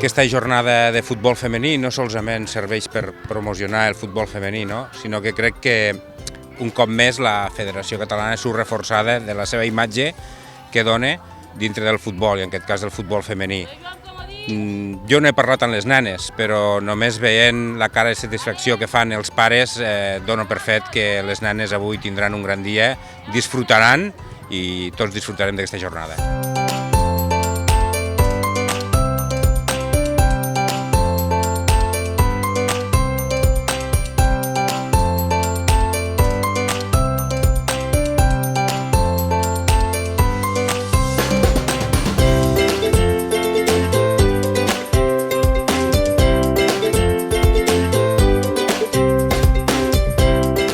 Aquesta jornada de futbol femení no solament serveix per promocionar el futbol femení, no? Sinó que crec que un cop més la Federació Catalana surt reforçada de la seva imatge que dona dintre del futbol, i en aquest cas del futbol femení. Jo no he parlat amb les nenes, però només veient la cara de satisfacció que fan els pares dono per fet que les nenes avui tindran un gran dia, disfrutaran i tots disfrutarem d'aquesta jornada.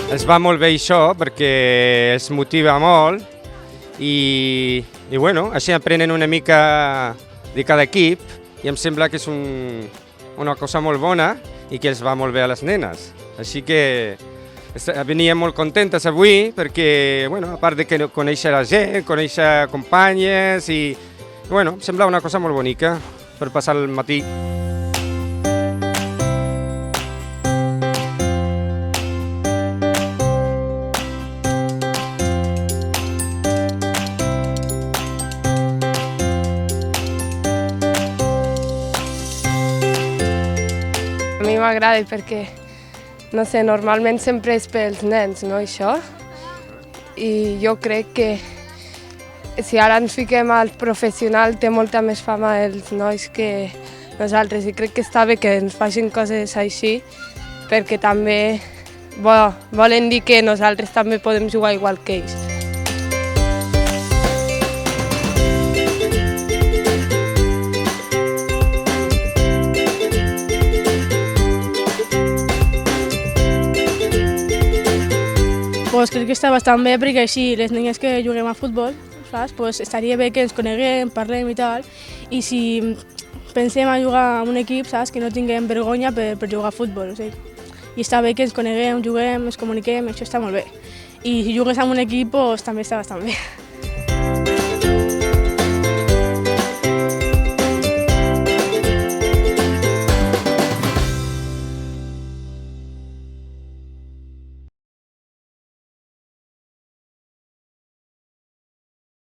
Ens va molt bé això perquè els motiva molt i bueno, així aprenen una mica de cada equip i em sembla que és una cosa molt bona i que els va molt bé a les nenes. Així que veníem molt contentes avui perquè, bueno, a part de que conèixer la gent, conèixer companyes i bueno, em sembla una cosa molt bonica per passar el matí. A mi m'agrada perquè, no sé, normalment sempre és pels nens, no, això? I jo crec que si ara ens fiquem al professional té molta més fama els nois que nosaltres i crec que està bé que ens facin coses així perquè també volen dir que nosaltres també podem jugar igual que ells. Pues crec que està bastant bé perquè així les nenes que juguem a futbol, saps? Pues estaria bé que ens coneguem, parlem i tal, i si pensem a jugar en un equip, saps? Que no tinguem vergonya per jugar a futbol. O sigui. I està bé que ens coneguem, juguem, ens comuniquem, això està molt bé. I si jugues en un equip, pues, també està bastant bé.